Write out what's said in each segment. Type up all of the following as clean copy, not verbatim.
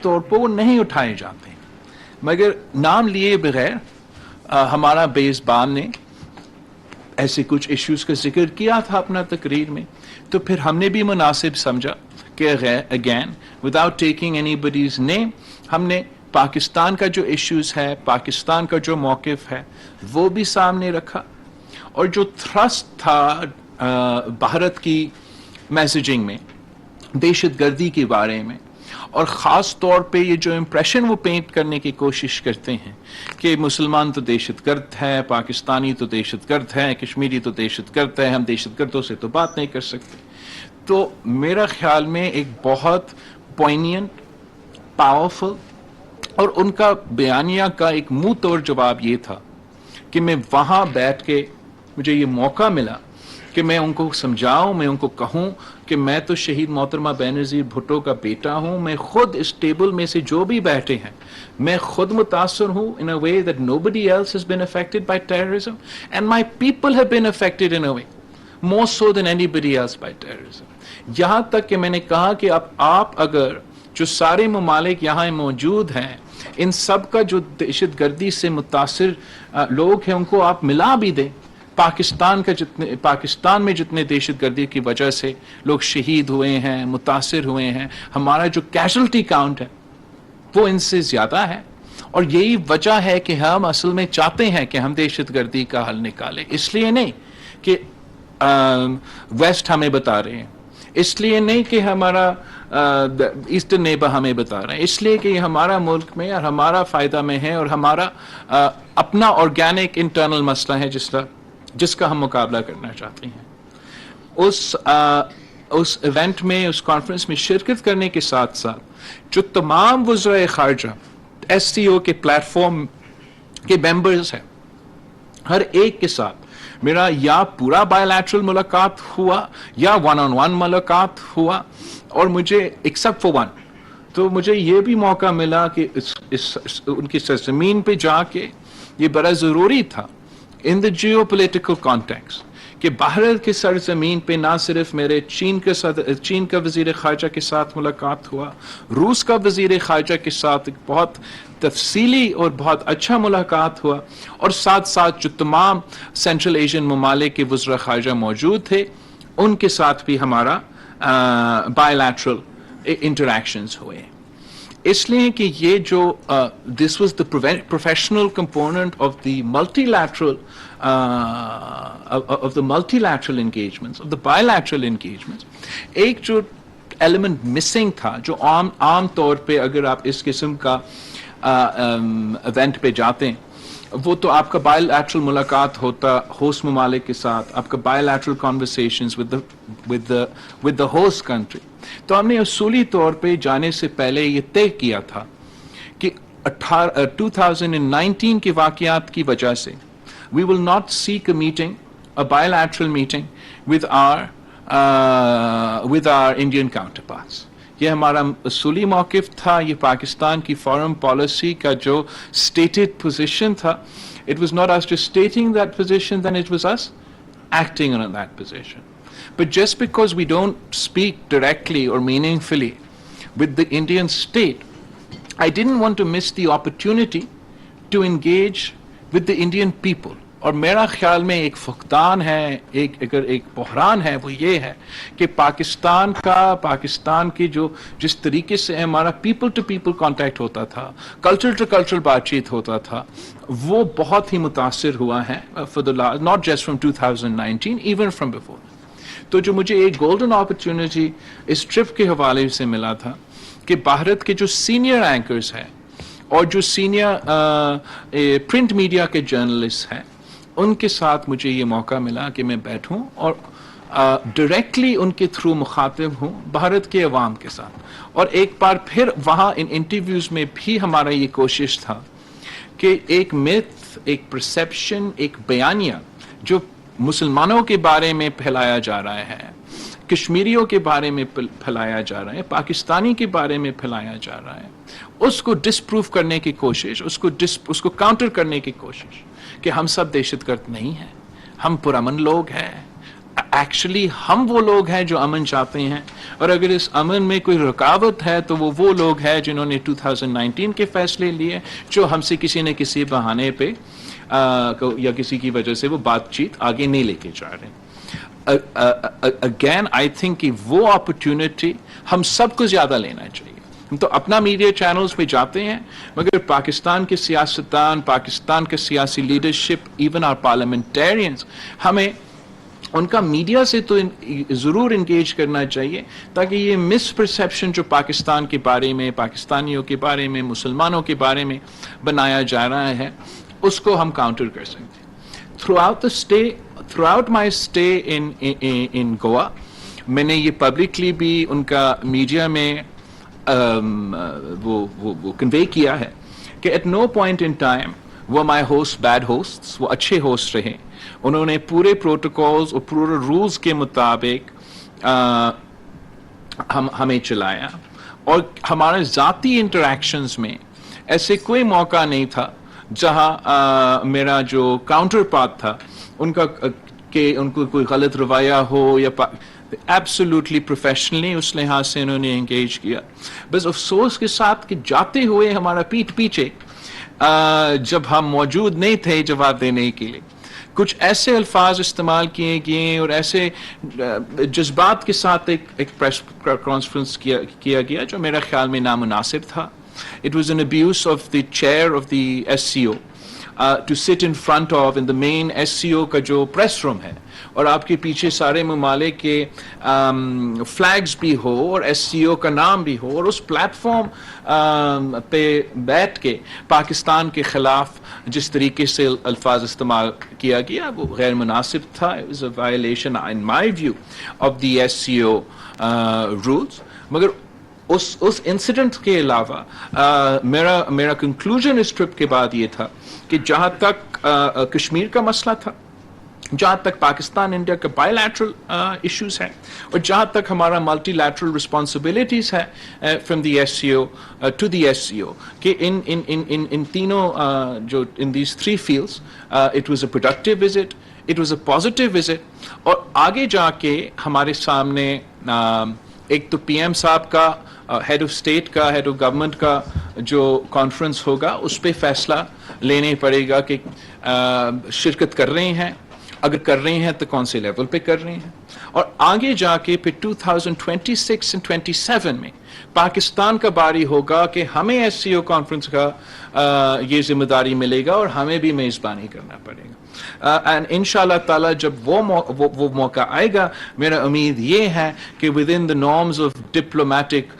طور پر وہ نہیں اٹھائے جاتے. مگر نام لیے بغیر ہمارا میزبان نے ایسے کچھ ایشوز کا ذکر کیا تھا اپنا تقریر میں, تو پھر ہم نے بھی مناسب سمجھا کہ again without taking anybody's name ہم نے پاکستان کا جو ایشوز ہے, پاکستان کا جو موقف ہے وہ بھی سامنے رکھا. اور جو تھرسٹ تھا بھارت کی میسیجنگ میں دہشت گردی کے بارے میں, اور خاص طور پہ یہ جو امپریشن وہ پینٹ کرنے کی کوشش کرتے ہیں کہ مسلمان تو دہشت گرد ہے, پاکستانی تو دہشت گرد ہے, کشمیری تو دہشت گرد ہے, ہم دہشت گردوں سے تو بات نہیں کر سکتے. تو میرا خیال میں ایک بہت پوائنینٹ, پاورفل اور ان کا بیانیہ کا ایک منہ توڑ جواب یہ تھا کہ میں وہاں بیٹھ کے مجھے یہ موقع ملا کہ میں ان کو سمجھاؤں, میں ان کو کہوں کہ میں تو شہید محترمہ بینظیر بھٹو کا بیٹا ہوں, میں خود اس ٹیبل میں سے جو بھی بیٹھے ہیں میں خود متاثر ہوں in a way that nobody else has been affected by terrorism and my people have been affected in a way more so than anybody else by terrorism. یہاں تک کہ میں نے کہا کہ اب آپ اگر جو سارے ممالک یہاں موجود ہیں ان سب کا جو دہشت گردی سے متاثر لوگ ہیں ان کو آپ ملا بھی دیں, پاکستان میں جتنے دہشت گردی کی وجہ سے لوگ شہید ہوئے ہیں, متاثر ہوئے ہیں, ہمارا جو کیجولٹی کاؤنٹ ہے وہ ان سے زیادہ ہے. اور یہی وجہ ہے کہ ہم اصل میں چاہتے ہیں کہ ہم دہشت گردی کا حل نکالیں, اس لیے نہیں کہ ویسٹ ہمیں بتا رہے ہیں, اس لیے نہیں کہ ہمارا ایسٹرن نیبر ہمیں بتا رہے ہیں, اس لیے کہ یہ ہمارا ملک میں اور ہمارا فائدہ میں ہے اور ہمارا اپنا آرگینک انٹرنل مسئلہ ہے جس کا ہم مقابلہ کرنا چاہتے ہیں. اس ایونٹ میں, اس کانفرنس میں شرکت کرنے کے ساتھ ساتھ جو تمام وزرائے خارجہ ایس سی او کے پلیٹ فارم کے ممبرز ہیں, ہر ایک کے ساتھ میرا یا پورا بائی لیٹرل ملاقات ہوا یا ون آن ون ملاقات ہوا, اور مجھے ایکسپٹ فار ون تو مجھے یہ بھی موقع ملا کہ ان کی سرزمین پہ جا کے یہ بڑا ضروری تھا ان دا جیو پولیٹیکل کانٹیکسٹ کہ بھارت کی سرزمین پہ نہ صرف میرے چین کا وزیر خارجہ کے ساتھ ملاقات ہوا, روس کا وزیر خارجہ کے ساتھ ایک بہت تفصیلی اور بہت اچھا ملاقات ہوا, اور ساتھ ساتھ جو تمام سینٹرل ایشین ممالک کے وزراء خارجہ موجود تھے ان کے ساتھ بھی ہمارا بائی لیٹرل انٹریکشنز ہوئے. اس لیے کہ یہ جو this was the professional component of the multi lateral engagements, of the by lateral engagements, ایک جو ایلیمنٹ مسنگ تھا جو عام طور پہ اگر آپ اس قسم کا ایونٹ پہ جاتے ہیں وہ تو آپ کا بائی لیٹرل ملاقات ہوتا ہوسٹ ممالک کے ساتھ, آپ کا by lateral conversations with the host country. تو ہم نے اصولی طور پہ جانے سے پہلے یہ طے کیا تھا کہ 2019 کے واقعات کی وجہ سے we will not seek a meeting, a bilateral meeting with our Indian counterparts. یہ ہمارا اصولی موقف تھا, یہ پاکستان کی فارن پالیسی کا جو stated position تھا. It was not us just stating that position, then it was us acting on that position. But just because we don't speak directly or meaningfully with the Indian state, I didn't want to miss the opportunity to engage with the Indian people. اور میرا خیال میں ایک فقدان ہے, اگر ایک بحران ہے وہ یہ ہے کہ پاکستان کی جو جس طریقے سے ہمارا پیپل ٹو پیپل کانٹیکٹ ہوتا تھا, کلچر ٹو کلچر بات چیت ہوتا تھا, وہ بہت ہی متاثر ہوا ہے for the last, not just from 2019, even from before. تو جو مجھے ایک گولڈن اپرچونٹی اس ٹرپ کے حوالے سے ملا تھا کہ بھارت کے جو سینئر اینکرز ہیں اور جو سینئر پرنٹ میڈیا کے جرنلسٹ ہیں ان کے ساتھ مجھے یہ موقع ملا کہ میں بیٹھوں اور ڈائریکٹلی ان کے تھرو مخاطب ہوں بھارت کے عوام کے ساتھ. اور ایک بار پھر وہاں ان انٹرویوز میں بھی ہمارا یہ کوشش تھا کہ ایک میتھ, ایک پرسیپشن, ایک بیانیہ جو مسلمانوں کے بارے میں پھیلایا جا رہا ہے, کشمیریوں کے بارے میں پھیلایا جا رہا ہے, پاکستانی کے بارے میں پھیلایا جا رہا ہے, اس کو ڈسپروف کرنے کی کوشش, اس کو کاؤنٹر کرنے کی کوشش کہ ہم سب دہشت گرد نہیں ہیں, ہم پرامن لوگ ہیں, ایکچولی ہم وہ لوگ ہیں جو امن چاہتے ہیں, اور اگر اس امن میں کوئی رکاوٹ ہے تو وہ لوگ ہیں جنہوں نے 2019 کے فیصلے لیے, جو ہم سے کسی نہ کسی بہانے پہ یا کسی کی وجہ سے وہ بات چیت آگے نہیں لے کے جا رہے ہیں. اگین آئی تھنک کہ وہ اپرچونٹی ہم سب کو زیادہ لینا چاہیے. ہم تو اپنا میڈیا چینلز پہ جاتے ہیں, مگر پاکستان کے سیاستدان, پاکستان کے سیاسی لیڈرشپ, ایون آر پارلیمنٹیرینز, ہمیں ان کا میڈیا سے تو ضرور انگیج کرنا چاہیے, تاکہ یہ مس پرسیپشن جو پاکستان کے بارے میں, پاکستانیوں کے بارے میں, مسلمانوں کے بارے میں بنایا جا رہا ہے, اس کو ہم کاؤنٹر کر سکتے ہیں. Throughout my stay in Goa, میں نے یہ پبلکلی بھی ان کا میڈیا میں وہ کنوے کیا ہے کہ at no point in time وہ مائی ہوسٹ بیڈ ہوسٹ, وہ اچھے ہوسٹ رہے. انہوں نے پورے پروٹوکولز اور پورے رولز کے مطابق ہمیں چلایا, اور ہمارے ذاتی انٹریکشنز میں ایسے کوئی موقع نہیں تھا جہاں میرا جو کاؤنٹر پارٹ تھا ان کا کہ ان کو کوئی غلط رویہ ہو, یا ایبسولوٹلی پروفیشنلی اس لحاظ سے انہوں نے انگیج کیا. بس افسوس کے ساتھ کہ جاتے ہوئے ہمارا پیٹھ پیچھے جب ہم موجود نہیں تھے جواب دینے کے لیے, کچھ ایسے الفاظ استعمال کیے گئے اور ایسے جذبات کے ساتھ ایک پریس کانفرنس کیا گیا جو میرا خیال میں نامناسب تھا. It was an abuse of the chair of the SCO to sit in front of in the main SCO کا جو پریس روم ہے, اور آپ کے پیچھے سارے ممالک کے فلیگز بھی ہو اور SCO کا نام بھی ہو, اور اس پلیٹ فارم پہ بیٹھ کے پاکستان کے خلاف جس طریقے سے الفاظ استعمال کیا گیا وہ غیر مناسب تھا. It was a violation in my view of the SCO rules. مگر اس انسیڈنٹ کے علاوہ میرا کنکلوژن اس ٹرپ کے بعد یہ تھا کہ جہاں تک کشمیر کا مسئلہ تھا, جہاں تک پاکستان انڈیا کے بائی لیٹرل ایشوز ہیں, اور جہاں تک ہمارا ملٹی لیٹرل رسپانسبلٹیز ہے from the S C O to the S C O, کہ ان تینوں جو in these three fields it was a productive visit, it was a positive visit. اور آگے جا کے ہمارے سامنے ایک تو پی ایم صاحب کا ہیڈ آف اسٹیٹ کا, ہیڈ آف گورنمنٹ کا جو کانفرنس ہوگا اس پہ فیصلہ لینے پڑے گا کہ شرکت کر رہے ہیں, اگر کر رہے ہیں تو کون سے لیول پہ کر رہے ہیں. اور آگے جا کے پھر 2026 اور 27 میں پاکستان کا باری ہوگا کہ ہمیں ایس سی او کانفرنس کا یہ ذمہ داری ملے گا اور ہمیں بھی میزبانی کرنا پڑے گا. اینڈ ان شاء اللہ تعالیٰ جب وہ موقع آئے گا, میرا امید یہ ہے کہ within the norms of diplomatic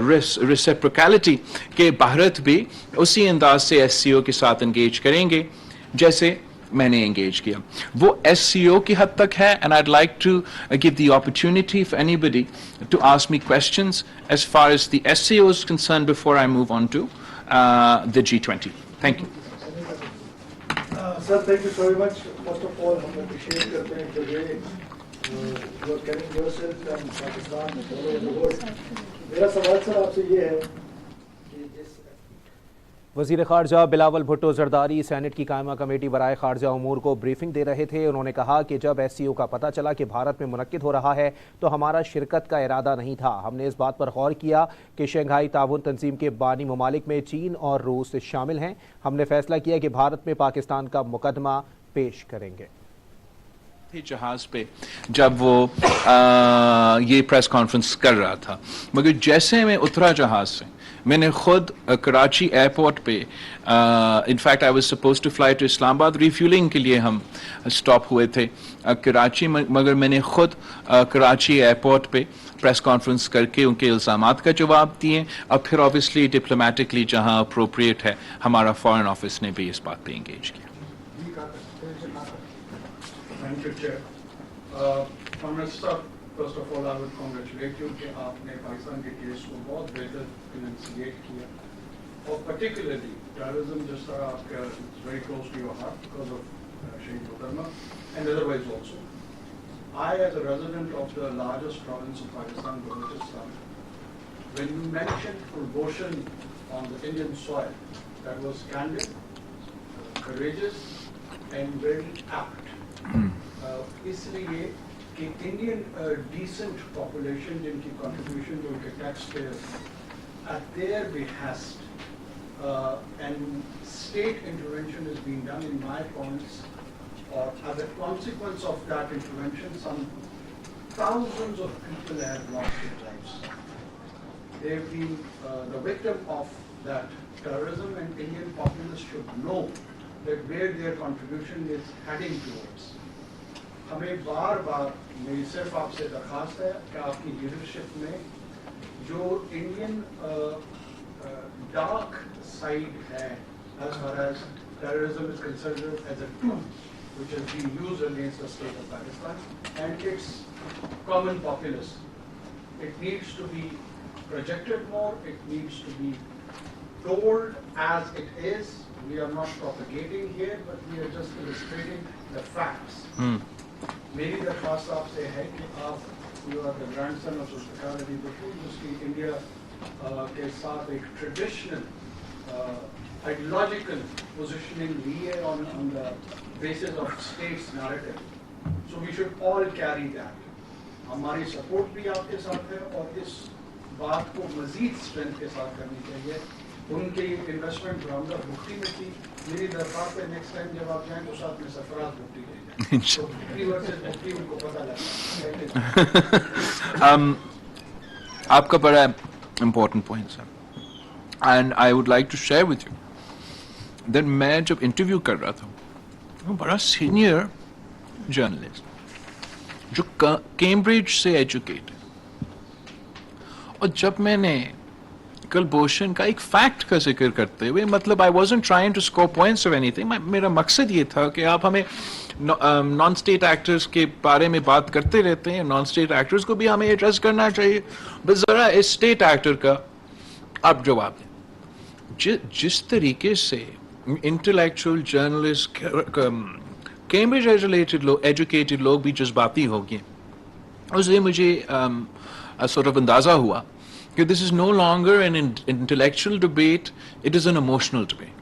reciprocity کہ بھارت بھی اسی انداز سے ایس سی او کے ساتھ انگیج کریں گے جیسے میں نے انگیج کیا. وہ ایس سی او کی حد تک ہے, and I'd like to give the opportunity for anybody to ask me questions as far as the S C O is concerned before I move on to the G20. Thank you. Sir, thank you very much. First of all, hum appreciate karte hain the way you are carrying yourself and Pakistan all over the world. Mera sawal sir aap se ye hai کہ جس وزیر خارجہ Bilawal Bhutto Zardari senate کی قائمہ committee برائے خارجہ امور کو بریفنگ دے رہے تھے. انہوں نے کہا کہ جب ایس سی او کا پتہ چلا کہ بھارت میں منعقد ہو رہا ہے تو ہمارا شرکت کا ارادہ نہیں تھا. ہم نے اس بات پر غور کیا کہ شنگھائی تعاون تنظیم کے بانی ممالک میں چین اور روس شامل ہیں. ہم نے فیصلہ کیا کہ بھارت میں پاکستان کا مقدمہ پیش کریں گے. جہاز پہ جب وہ یہ پریس کانفرنس کر رہا تھا, مگر جیسے میں اترا جہاز سے میں نے خود کراچی ایئرپورٹ پہ in fact I was suppose to fly to Islamabad, refueling کے لیے ہم اسٹاپ ہوئے تھے کراچی, مگر میں نے خود کراچی ایئرپورٹ پہ پریس کانفرنس کر کے ان کے الزامات کا جواب دیے. اور پھر آبویسلی ڈپلومیٹکلی جہاں اپروپریٹ ہے ہمارا فارن آفس نے بھی اس بات پہ انگیج کیا. Thank you, Chair. First of all, I would congratulate you کہ آپ نے پاکستان کے کیس کو بہت بہتر انسیگیٹ کیا, اور particularly terrorism جس طرح آپ کا very close to your heart because of شہید محترمہ and otherwise also. I, as a resident of the largest province of Pakistan, Balochistan, when you mentioned promotion on the Indian soil, that was candid, courageous and very apt. اس لیے کہ Indian decent population جن کی contribution جو ان کے tax payers at their behest and state intervention is being done in my points, or as a consequence of that intervention some thousands of people have lost their lives. They've been the victim of that terrorism, and Indian populace should know that where their contribution is heading towards. ہمیں بار بار میری صرف آپ سے درخواست ہے کہ آپ کی لیڈرشپ میں جو انڈین ڈارک سائڈ ہے as far as terrorism is considered as a tool which has been used against the state of Pakistan and its common populace. It needs to be projected more, it needs to be told as it is. We are not propagating here, but we are just illustrating the facts. میری درخواست آپ سے ہے کہ آپ you are the grandson of Zulfikar Ali Bhutto جس کی India کے ساتھ ایک ٹریڈیشنل آئیڈیولوجیکل پوزیشننگ لی ہے on the basis of state's narrative. So we should all carry that. ہماری سپورٹ بھی آپ کے ساتھ ہے اور اس بات کو مزید اسٹرینتھ کے ساتھ کرنی چاہیے. ان کی انویسٹمنٹ برامدہ بھٹی میں تھی. میری درخواست ہے نیکسٹ ٹائم جب آپ جائیں تو ساتھ میں سرفراز بھٹی لے آپ کا بڑا امپورٹنٹ پوائنٹ ہے and I would like to share with you then میں جب انٹرویو کر رہا تھا وہ بڑا سینئر جرنلسٹ جو کیمبرج سے ایجوکیٹ ہے, اور جب میں نے کلبھوشن کا ایک فیکٹ کا ذکر کرتے ہوئے, مطلب I wasn't trying to score points of anything, میرا مقصد یہ تھا کہ آپ ہمیں نان اسٹیٹ ایکٹرز کے بارے میں بات کرتے رہتے ہیں, نان اسٹیٹ ایکٹرز کو بھی ہمیں ایڈریس کرنا چاہیے, بس ذرا اس اسٹیٹ ایکٹر کا آپ جواب دیں. جس طریقے سے انٹلیکچوئل جرنلسٹ کیمبرج ایجوکیٹڈ لوگ بھی جذباتی ہو گئے, اس سے مجھے sort of اندازہ ہوا کہ this is no longer an intellectual debate, it is an emotional debate.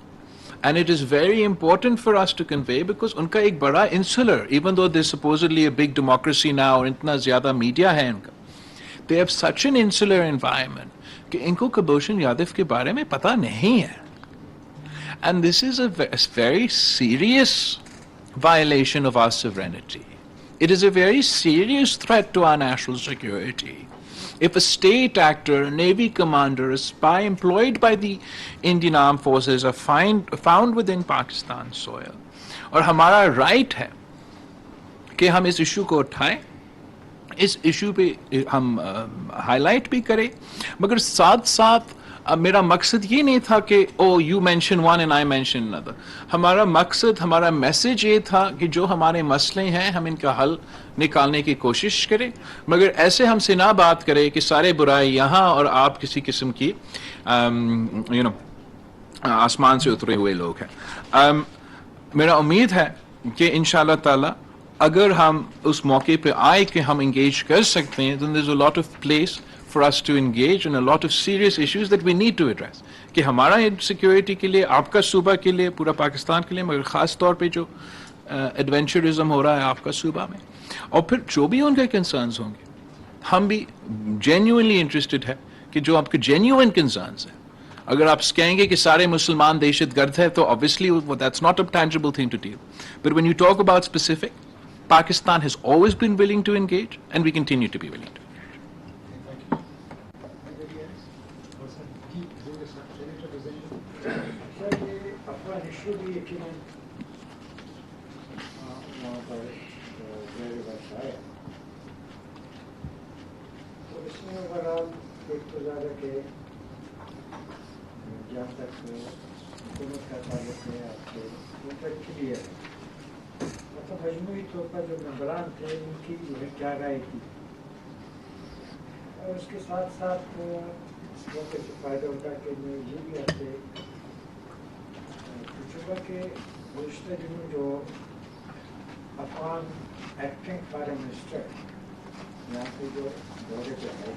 And it is very important for us to convey because ان کا ایک بڑا insular, even though there's supposedly a big democracy now اور اتنا زیادہ media ہے ان کا, they have such an insular environment کہ ان کو کلبھوشن یادو کے بارے میں پتہ نہیں ہے. And this is a very serious violation of our sovereignty. It is a very serious threat to our national security. If a state actor, a navy commander, a spy employed by the Indian armed forces are found within Pakistan's soil, اور ہمارا right ہے کہ ہم اس issue کو اٹھائیں, اس issue پہ ہم high light بھی کریں, مگر ساتھ ساتھ میرا مقصد یہ نہیں تھا کہ oh you mention one and I mention another. ہمارا مقصد, ہمارا میسج یہ تھا کہ جو ہمارے مسئلے ہیں ہم ان کا حل نکالنے کی کوشش کریں, مگر ایسے ہم سے نہ بات کریں کہ سارے برائی یہاں اور آپ کسی قسم کی آسمان سے اترے ہوئے لوگ ہیں. میرا امید ہے کہ انشاءاللہ تعالی اگر ہم اس موقع پہ آئے کہ ہم انگیج کر سکتے ہیں, then there's a lot of place for us to engage in a lot of serious issues that we need to address. کہ ہمارا سیکورٹی کے لیے, آپ کا صوبہ کے لیے, پورا پاکستان کے لیے, مگر خاص طور پہ جو ایڈونچرزم ہو رہا ہے آپ کا صوبہ میں, اور پھر جو بھی ان کے کنسرنز ہوں گے, ہم بھی جینیوئنلی انٹرسٹڈ ہے کہ جو آپ کے جینیوئن کنسرنز ہیں, اگر آپ کہیں گے کہ سارے مسلمان دہشت گرد ہیں تو obviously that's not a tangible thing to deal. But when you talk about specific, Pakistan has always been willing to engage and we continue to be willing to. جہاں تک حکومت کا تعلق ہے آپ سے وہ تو کلیئر ہے, مطلب مجموعی طور پر جو ممبران تھے ان کی جو ہے کیا رائے تھی, اور اس کے ساتھ ساتھ اس موقع سے فائدہ ہوتا کہ میں یہ بھی آپ سے پوچھوں گا کہ گزشتہ دنوں جو افغان ایکٹنگ فارن منسٹر یہاں پہ جو دورے پہ آئے,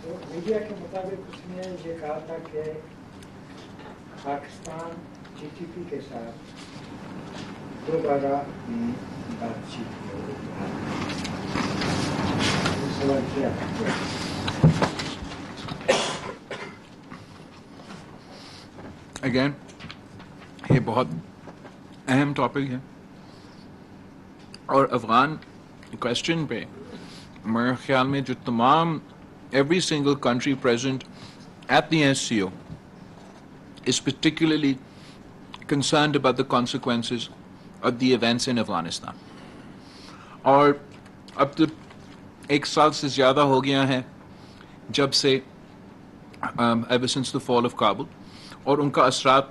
تو میڈیا کے مطابق اس نے یہ کہا تھا کہ پاکستان جی ٹی پی کے ساتھ دوبارہ بات چیت سوال کیا اگین یہ بہت اہم ٹاپک ہے اور افغان کوشچن پہ میرے خیال میں جو تمام every single country present at the SCO is particularly concerned about the consequences of the events in Afghanistan. اور اب تو 1 سال سے زیادہ ہو گیا ہے جب سے ever since the fall of Kabul, اور ان کا اثرات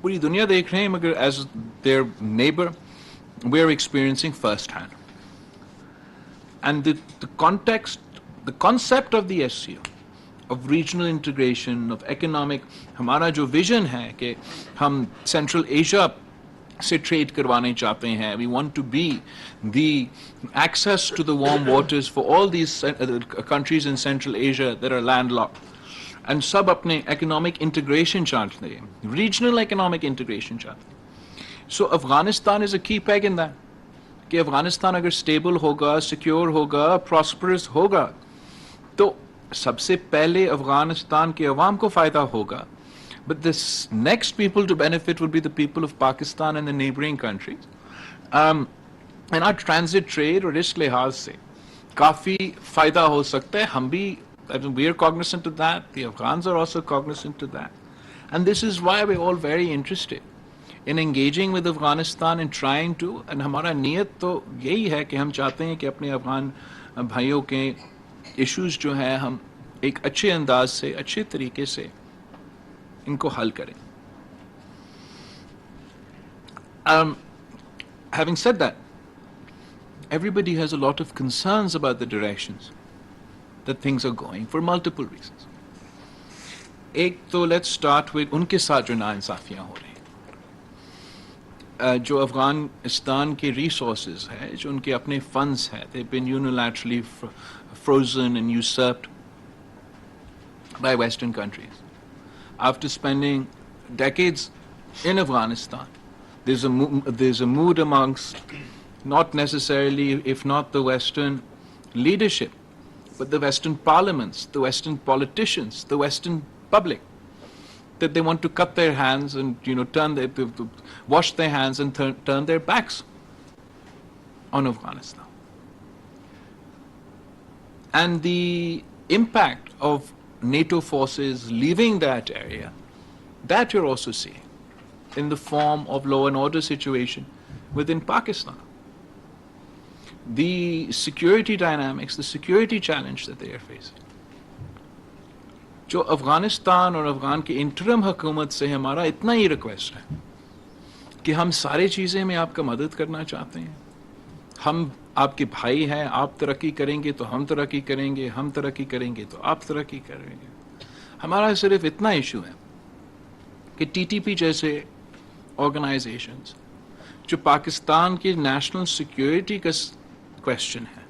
پوری دنیا دیکھ رہے ہیں مگر as their neighbor we are experiencing first hand. And the context, the concept of the SCO, of regional integration, of economic, ہمارا جو ویژن ہے کہ ہم سینٹرل ایشیا سے ٹریڈ کروانے چاہتے ہیں, we want to be the access to the warm waters for all these countries in Central Asia that are landlocked, and سب اپنے economic integration چاہتے ہیں, regional economic integration چاہتے ہیں. So Afghanistan is a key peg in that, کہ افغانستان اگر stable ہوگا, secure ہوگا, prosperous ہوگا تو سب سے پہلے افغانستان کے عوام کو فائدہ ہوگا. But the next people to benefit will be the people of Pakistan and the neighboring countries. And our transit trade اور اس لحاظ سے کافی فائدہ ہو سکتا ہے. ہم بھی we are cognizant of that. The Afghans are also cognizant of that. And this is why we're all very interested in engaging with Afghanistan and trying to, and ہمارا نیت تو یہی ہے کہ ہم چاہتے ہیں کہ اپنے افغان بھائیوں کے ایشوز جو ہیں ہم ایک اچھے انداز سے, اچھے طریقے سے ان کو حل کریں. Having said that, everybody has a lot of concerns about the directions that things are going for multiple reasons. ایک تو let's start with ان کے ساتھ جو ناانصافیاں ہو رہی ہیں, جو افغانستان کے ریسورسز ہے, جو ان کے اپنے فنڈز ہیں, they've been unilaterally frozen and usurped by Western countries. After spending decades in Afghanistan, there's a mood amongst not necessarily, if not the Western leadership, but the Western parliaments, the Western politicians, the Western public, that they want to cut their hands and wash their hands and turn their backs on Afghanistan. And the impact of NATO forces leaving that area, that you're also seeing in the form of law and order situation within Pakistan. The security dynamics, the security challenge that they are facing. جو افغانستان اور افغان کے interim حکومت سے ہمارا اتنا ہی request ہے کہ ہم سارے چیزیں میں آپ کا مدد کرنا چاہتے ہیں. ہم آپ کے بھائی ہیں, آپ ترقی کریں گے تو ہم ترقی کریں گے, ہم ترقی کریں گے تو آپ ترقی کریں گے. ہمارا صرف اتنا ایشو ہے کہ ٹی ٹی پی جیسے آرگنائزیشنز جو پاکستان کی نیشنل سیکیورٹی کا کویشچن ہے,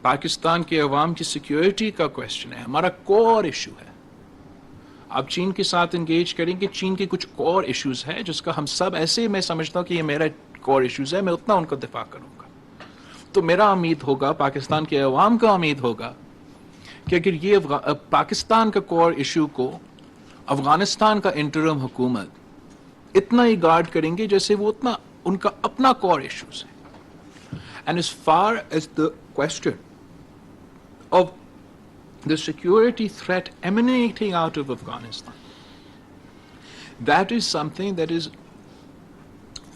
پاکستان کے عوام کی سیکیورٹی کا کویشچن ہے, ہمارا کور ایشو ہے. آپ چین کے ساتھ انگیج کریں گے, چین کے کچھ کور ایشوز ہے جس کا ہم سب ایسے, میں سمجھتا ہوں کہ یہ میرا کور ایشوز ہے, میں اتنا ان کا دفاع کروں گا. تو میرا امید ہوگا, پاکستان کے عوام کا امید ہوگا کہ اگر یہ پاکستان کا کور ایشو کو افغانستان کا انٹرم حکومت اتنا ہی گارڈ کریں گے جیسے وہ اتنا ان کا اپنا کور ایشوز ہے. And as far as the question of the security threat emanating out of Afghanistan, that is something that is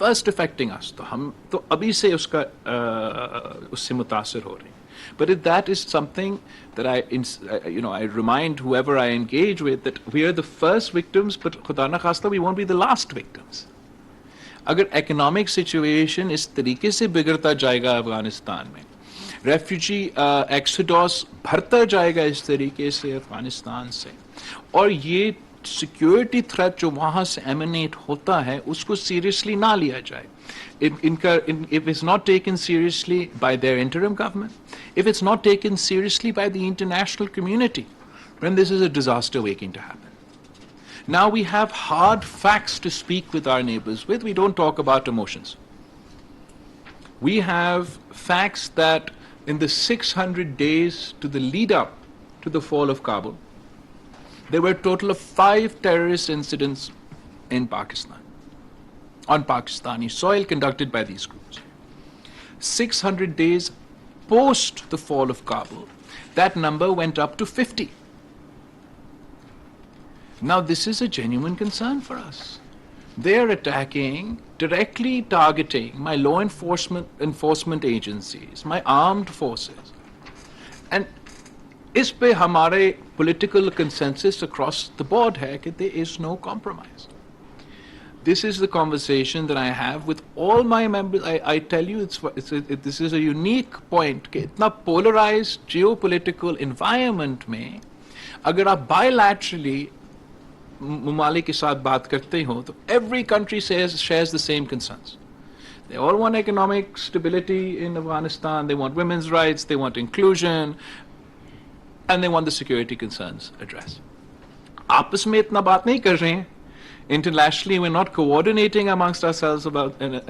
first affecting us. تو ہم تو ابھی سے اس سے متاثر ہو رہے ہیں. But if that is something that I remind whoever I engage with that we are the first victims, but خدا نخواستہ we won't be the last victims. اگر اکنامک سچویشن اس طریقے سے بگڑتا جائے گا افغانستان میں, ریفیوجی ایکسوڈوس بھرتا جائے گا اس طریقے سے افغانستان سے, اور یہ سیکیورٹی تھریٹ جو وہاں سے ایمنیٹ ہوتا ہے اس کو سیریسلی نہ لیا جائے, if it's not taken seriously by their interim government, if it's not taken seriously by the international community, then this is a disaster waiting to happen. Now we have hard facts to speak with our neighbors with. We don't talk about emotions. We have facts that in the 600 days to the lead up to the fall of Kabul, there were a total of 5 terrorist incidents in Pakistan, on Pakistani soil, conducted by these groups. 600 days post the fall of Kabul, that number went up to 50. Now this is a genuine concern for us. They are attacking, directly targeting my law enforcement agencies, my armed forces. And اس پہ ہمارے political consensus across the board ہے کہ there is no compromise. This is the conversation that I have with all my members. I tell you, this is a unique point کہ اتنا polarized geopolitical environment میں اگر آپ bilaterally ممالک کے ساتھ بات کرتے ہو تو every country shares the same concerns. They all want economic stability in Afghanistan, they want women's rights, they want inclusion, and they want the security concerns addressed. آپس میں اتنا بات نہیں کر رہے ہیں. Internationally, we're not coordinating amongst ourselves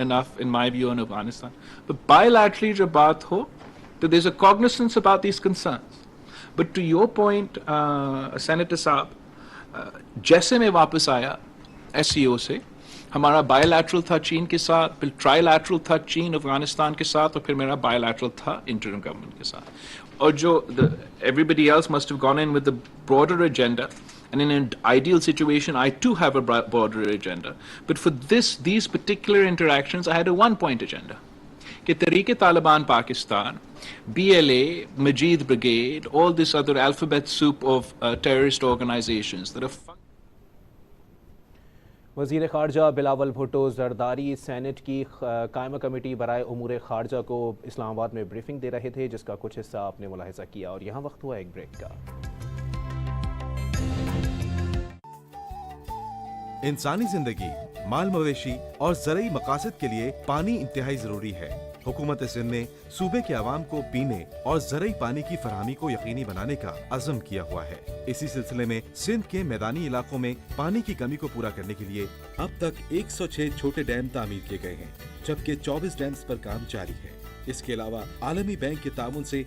enough, in my view, on Afghanistan. But bilaterally, جب بات ہو, so there's a cognizance about these concerns. But to your point, Senator Saab, جیسے میں واپس آیا ایس سی او سے, ہمارا بائی لیٹرل تھا چین کے ساتھ, پھر ٹرائی لیٹرل تھا چین افغانستان کے ساتھ, اور پھر میرا بائی لیٹرل تھا انٹرم گورنمنٹ کے ساتھ. اور جو everybody else must have gone in with the broader agenda, and in an ideal situation I too have a broader agenda, but for these particular interactions I had a one-point agenda کہ تحریک Taliban Pakistan, BLA, Majid Brigade, all this other alphabet soup of terrorist organizations that are وزیر خارجہ Bilawal Bhutto Zardari senate کی قائمہ committee برائے امور خارجہ کو اسلام آباد میں بریفنگ دے رہے تھے, جس کا کچھ حصہ آپ نے ملاحظہ کیا, اور یہاں وقت ہوا ایک بریک کا. انسانی زندگی, مال مویشی اور زرعی مقاصد کے لیے پانی انتہائی ضروری ہے. حکومت سندھ نے صوبے کے عوام کو پینے اور زرعی پانی کی فراہمی کو یقینی بنانے کا عزم کیا ہوا ہے. اسی سلسلے میں سندھ کے میدانی علاقوں میں پانی کی کمی کو پورا کرنے کے لیے اب تک 106 چھوٹے ڈیم تعمیر کیے گئے ہیں, جبکہ 24 ڈیمز پر کام جاری ہے. اس کے علاوہ عالمی بینک کے تعاون سے